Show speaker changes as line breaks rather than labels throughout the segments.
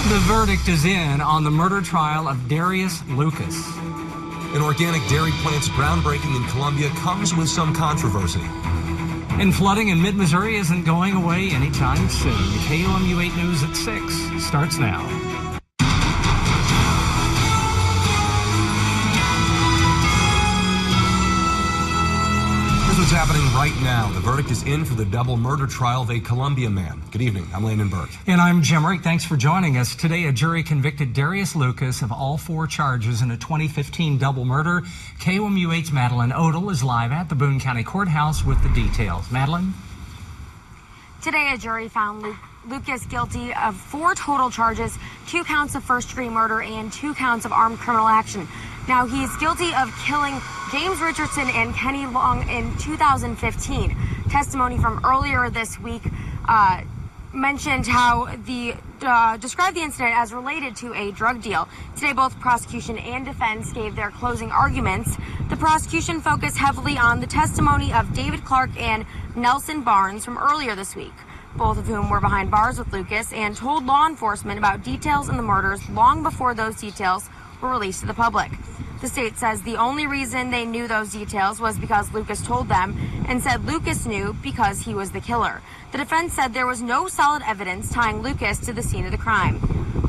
The verdict is in on the murder trial of Darius Lucas.
An organic dairy plant's groundbreaking in Columbia comes with some controversy.
And flooding in mid-Missouri isn't going away anytime soon. KOMU 8 News at 6 starts now.
What's happening right now. The verdict is in for the double murder trial of a Columbia man. Good evening. I'm Landon Burke.
And I'm Jim Rick. Thanks for joining us. Today, a jury convicted Darius Lucas of all 4 charges in a 2015 double murder. KOMU 8's Madeline Odell is live at the Boone County Courthouse with the details. Madeline?
Today, a jury found Lucas guilty of 4 total charges, 2 counts of first-degree murder and 2 counts of armed criminal action. Now, he's guilty of killing James Richardson and Kenny Long in 2015. Testimony from earlier this week mentioned how described the incident as related to a drug deal. Today, both prosecution and defense gave their closing arguments. The prosecution focused heavily on the testimony of David Clark and Nelson Barnes from earlier this week, both of whom were behind bars with Lucas and told law enforcement about details in the murders long before those details were released to the public. The state says the only reason they knew those details was because Lucas told them, and said Lucas knew because he was the killer. The defense said there was no solid evidence tying Lucas to the scene of the crime.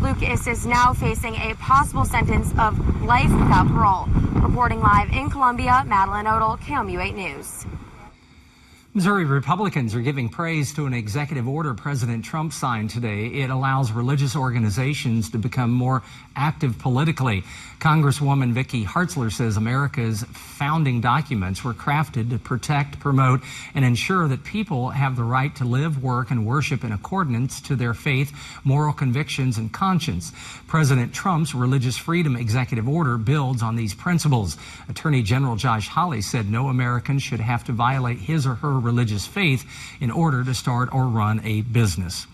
Lucas is now facing a possible sentence of life without parole. Reporting live in Columbia, Madeline Odell, KOMU 8 News.
Missouri Republicans are giving praise to an executive order President Trump signed today. It allows religious organizations to become more active politically. Congresswoman Vicky Hartzler says America's founding documents were crafted to protect, promote, and ensure that people have the right to live, work, and worship in accordance to their faith, moral convictions, and conscience. President Trump's religious freedom executive order builds on these principles. Attorney General Josh Hawley said no American should have to violate his or her religious faith in order to start or run a business.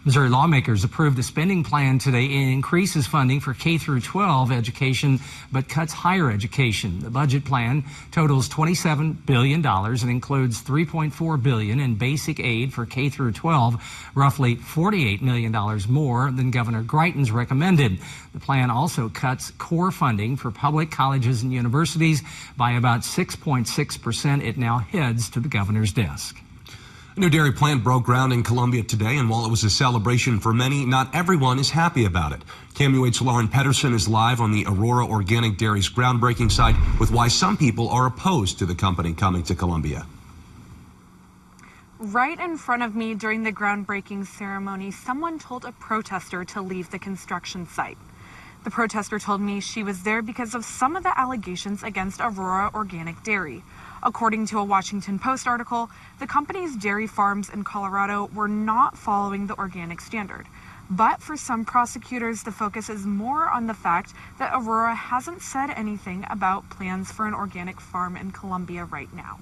Missouri lawmakers approved a spending plan today. It increases funding for K through 12 education, but cuts higher education. The budget plan totals $27 billion and includes $3.4 billion in basic aid for K through 12, roughly $48 million more than Governor Greitens recommended. The plan also cuts core funding for public colleges and universities by about 6.6%. It now heads to the governor's desk.
A new dairy plant broke ground in Columbia today, and while it was a celebration for many, not everyone is happy about it. KOMU 8's Lauren Pedersen is live on the Aurora Organic Dairy's groundbreaking site with why some people are opposed to the company coming to Columbia.
Right in front of me during the groundbreaking ceremony, someone told a protester to leave the construction site. The protester told me she was there because of some of the allegations against Aurora Organic Dairy. According to a Washington Post article, the company's dairy farms in Colorado were not following the organic standard. But for some prosecutors, the focus is more on the fact that Aurora hasn't said anything about plans for an organic farm in Columbia right now.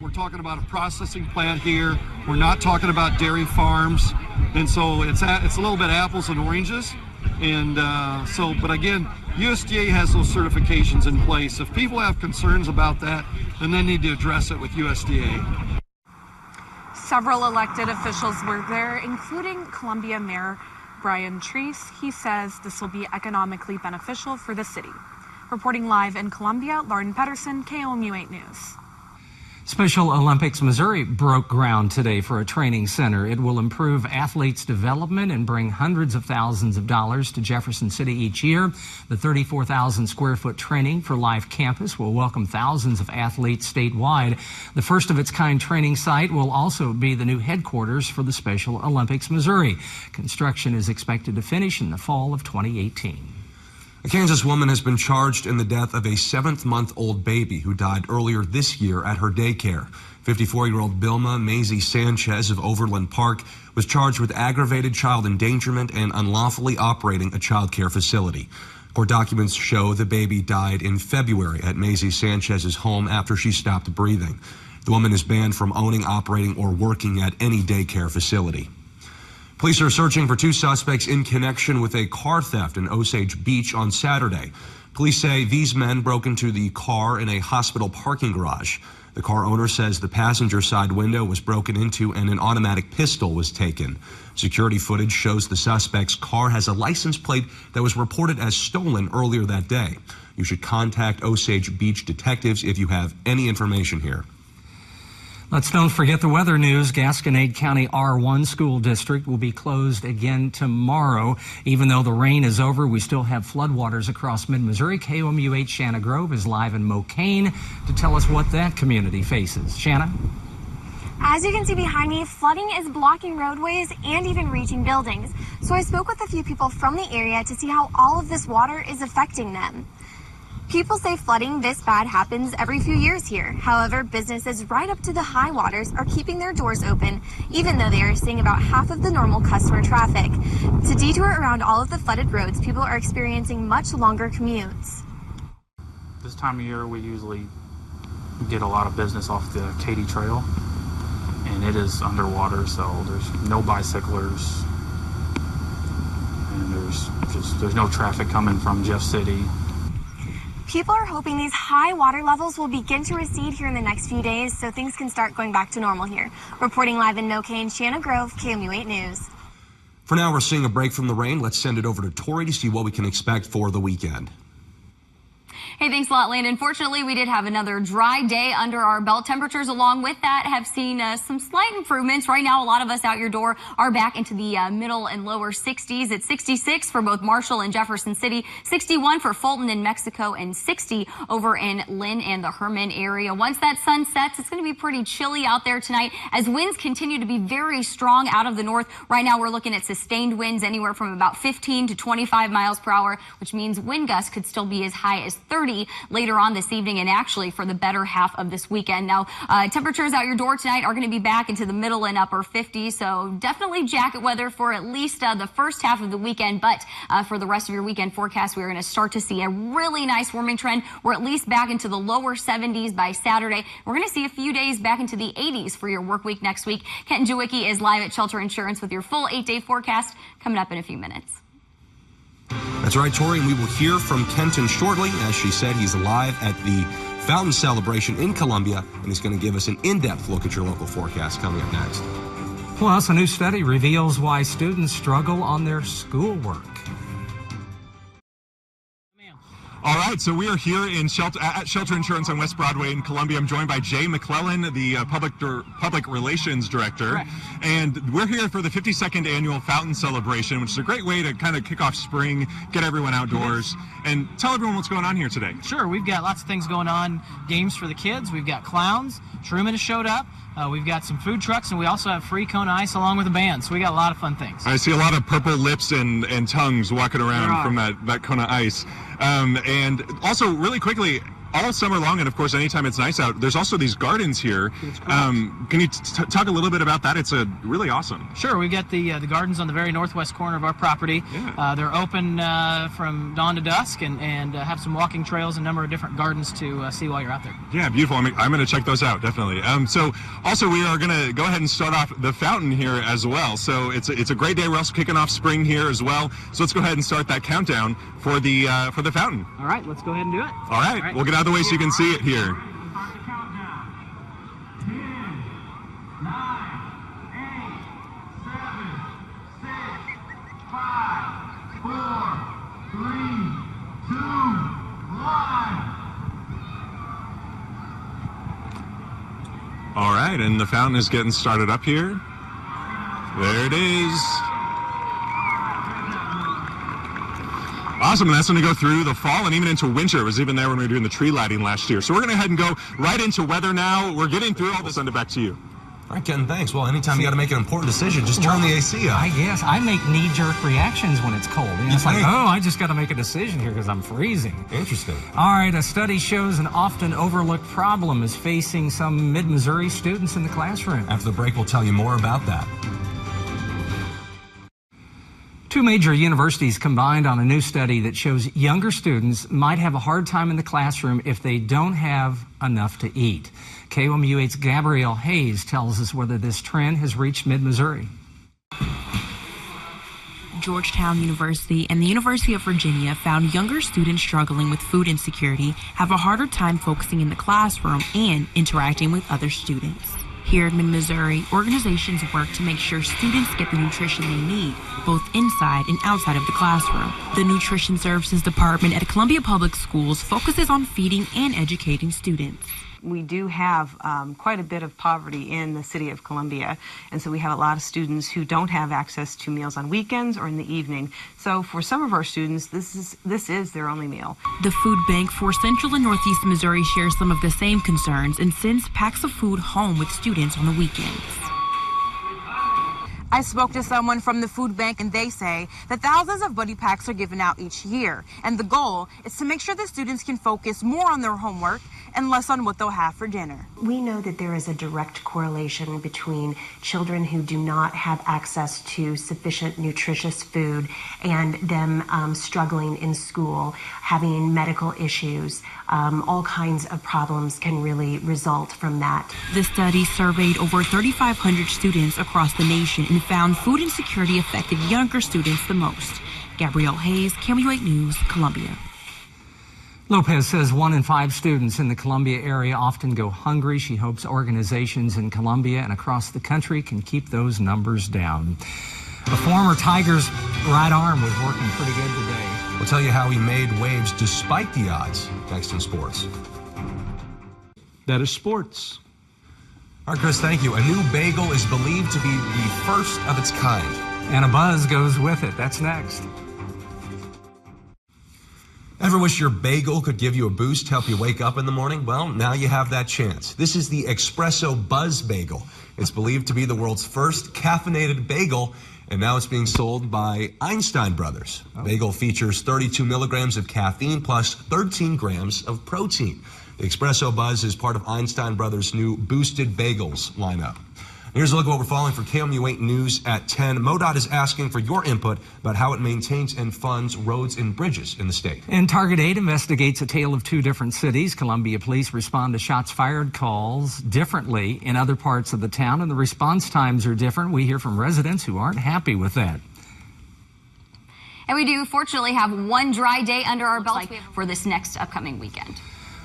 We're talking about a processing plant here. We're not talking about dairy farms. And so it's a little bit apples and oranges. And but again, USDA has those certifications in place. If people have concerns about that, then they need to address it with USDA.
Several elected officials were there, including Columbia Mayor Brian Treese. He says this will be economically beneficial for the city. Reporting live in Columbia, Lauren Pedersen, KOMU 8 News.
Special Olympics Missouri broke ground today for a training center. It will improve athletes' development and bring hundreds of thousands of dollars to Jefferson City each year. The 34,000 square foot Training for Life campus will welcome thousands of athletes statewide. The first of its kind training site will also be the new headquarters for the Special Olympics Missouri. Construction is expected to finish in the fall of 2018.
A Kansas woman has been charged in the death of a 7-month-old baby who died earlier this year at her daycare. 54-year-old Bilma Maisie Sanchez of Overland Park was charged with aggravated child endangerment and unlawfully operating a child care facility. Court documents show the baby died in February at Maisie Sanchez's home after she stopped breathing. The woman is banned from owning, operating, or working at any daycare facility. Police are searching for 2 suspects in connection with a car theft in Osage Beach on Saturday. Police say these men broke into the car in a hospital parking garage. The car owner says the passenger side window was broken into and an automatic pistol was taken. Security footage shows the suspect's car has a license plate that was reported as stolen earlier that day. You should contact Osage Beach detectives if you have any information here.
Let's don't forget the weather news. Gasconade County R1 school district will be closed again tomorrow. Even though the rain is over, we still have floodwaters across mid-Missouri. KOMU8 Shanna Grove is live in Mocaine to tell us what that community faces. Shanna?
As you can see behind me, flooding is blocking roadways and even reaching buildings. So I spoke with a few people from the area to see how all of this water is affecting them. People say flooding this bad happens every few years here. However, businesses right up to the high waters are keeping their doors open, even though they are seeing about half of the normal customer traffic. To detour around all of the flooded roads, people are experiencing much longer commutes.
This time of year, we usually get a lot of business off the Katy Trail, and it is underwater, so there's no bicyclers, and there's no traffic coming from Jeff City.
People are hoping these high water levels will begin to recede here in the next few days so things can start going back to normal here. Reporting live in Mocaine, Shanna Grove, KOMU8 News.
For now, we're seeing a break from the rain. Let's send it over to Tori to see what we can expect for the weekend.
Hey, thanks a lot, Landon. Fortunately, we did have another dry day under our belt. Temperatures along with that have seen some slight improvements. Right now, a lot of us out your door are back into the middle and lower 60s. It's 66 for both Marshall and Jefferson City, 61 for Fulton in Mexico, and 60 over in Lynn and the Herman area. Once that sun sets, it's going to be pretty chilly out there tonight as winds continue to be very strong out of the north. Right now, we're looking at sustained winds anywhere from about 15 to 25 miles per hour, which means wind gusts could still be as high as 30 later on this evening and actually for the better half of this weekend. Now, temperatures out your door tonight are going to be back into the middle and upper 50s, so definitely jacket weather for at least the first half of the weekend. But for the rest of your weekend forecast, we're going to start to see a really nice warming trend. We're at least back into the lower 70s by Saturday. We're going to see a few days back into the 80s for your work week next week. Kenton Jewicki is live at Shelter Insurance with your full 8-day forecast coming up in a few minutes.
That's right, Tori, and we will hear from Kenton shortly. As she said, he's live at the Fountain Celebration in Columbia, and he's going to give us an in-depth look at your local forecast coming up next.
Plus, a new study reveals why students struggle on their schoolwork.
All right, so we are here at Shelter Insurance on West Broadway in Columbia. I'm joined by Jay McClellan, the Public Relations Director.
Correct.
And we're here for the 52nd Annual Fountain Celebration, which is a great way to kind of kick off spring, get everyone outdoors, and tell everyone what's going on here today.
Sure, we've got lots of things going on, games for the kids. We've got clowns. Truman has showed up. We've got some food trucks, and we also have free Kona Ice along with a band. So we got a lot of fun things.
I see a lot of purple lips and tongues walking around from that Kona Ice. And also, really quickly, all summer long, and of course, anytime it's nice out, there's also these gardens here. Can you talk a little bit about that? It's really awesome.
Sure, we've got the gardens on the very northwest corner of our property.
Yeah.
They're open from dawn to dusk and have some walking trails, a number of different gardens to see while you're out there.
Yeah, beautiful. I'm going to check those out, definitely. So also, we are going to go ahead and start off the fountain here as well. So it's a great day. We're also kicking off spring here as well. So let's go ahead and start that countdown for the fountain.
All right, let's go ahead and do it.
All right. We'll get out of the way so you can see it here.
3, 2, 1.
All right, and the fountain is getting started up here. There it is. Awesome, and that's going to go through the fall and even into winter. It was even there when we were doing the tree lighting last year. So we're going to head and go right into weather now. We're getting through all this. Send it back to you.
All right, Ken, thanks. Well, anytime you got to make an important decision, just turn the AC up.
I guess. I make knee-jerk reactions when it's cold. It's like, oh, I just got to make a decision here because I'm freezing.
Interesting.
All right, a study shows an often overlooked problem is facing some mid-Missouri students in the classroom.
After the break, we'll tell you more about that.
Two major universities combined on a new study that shows younger students might have a hard time in the classroom if they don't have enough to eat. KOMU8's Gabrielle Hayes tells us whether this trend has reached mid-Missouri.
Georgetown University and the University of Virginia found younger students struggling with food insecurity have a harder time focusing in the classroom and interacting with other students. Here in Missouri, organizations work to make sure students get the nutrition they need, both inside and outside of the classroom. The Nutrition Services Department at Columbia Public Schools focuses on feeding and educating students.
We do have quite a bit of poverty in the city of Columbia, and so we have a lot of students who don't have access to meals on weekends or in the evening. So for some of our students, this is their only meal.
The Food Bank for Central and Northeast Missouri shares some of the same concerns and sends packs of food home with students on the weekends.
I spoke to someone from the food bank, and they say that thousands of buddy packs are given out each year, and the goal is to make sure that students can focus more on their homework and less on what they'll have for dinner.
We know that there is a direct correlation between children who do not have access to sufficient nutritious food and them struggling in school, having medical issues. All kinds of problems can really result from that.
The study surveyed over 3,500 students across the nation and found food insecurity affected younger students the most. Gabrielle Hayes, KMUL News, Columbia.
Lopez says 1 in 5 students in the Columbia area often go hungry. She hopes organizations in Columbia and across the country can keep those numbers down. A former Tigers right arm was working pretty good today.
We'll tell you how he made waves despite the odds next in sports.
That is sports.
All right, Chris, thank you. A new bagel is believed to be the first of its kind.
And a buzz goes with it. That's next.
Ever wish your bagel could give you a boost to help you wake up in the morning? Well, now you have that chance. This is the Espresso Buzz Bagel. It's believed to be the world's first caffeinated bagel, and now it's being sold by Einstein Brothers. The bagel features 32 milligrams of caffeine plus 13 grams of protein. The Espresso Buzz is part of Einstein Brothers' new Boosted Bagels lineup. Here's a look at what we're following for KMUL News at 10. MoDOT is asking for your input about how it maintains and funds roads and bridges in the state.
And Target 8 investigates a tale of 2 different cities. Columbia police respond to shots fired calls differently in other parts of the town, and the response times are different. We hear from residents who aren't happy with that.
And we do fortunately have one dry day under our belt for this next upcoming weekend.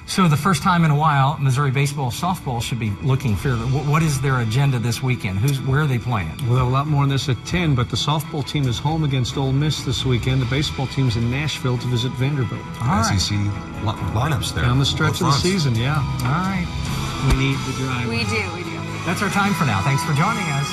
So the first time in a while, Missouri baseball, softball should be looking fairly. What is their agenda this weekend? Where are they playing?
Well, a lot more on this at 10, but the softball team is home against Ole Miss this weekend. The baseball team's in Nashville to visit Vanderbilt.
SEC lineups there.
Down the stretch of the season, yeah.
All right. We need the drive.
We do.
That's our time for now. Thanks for joining us.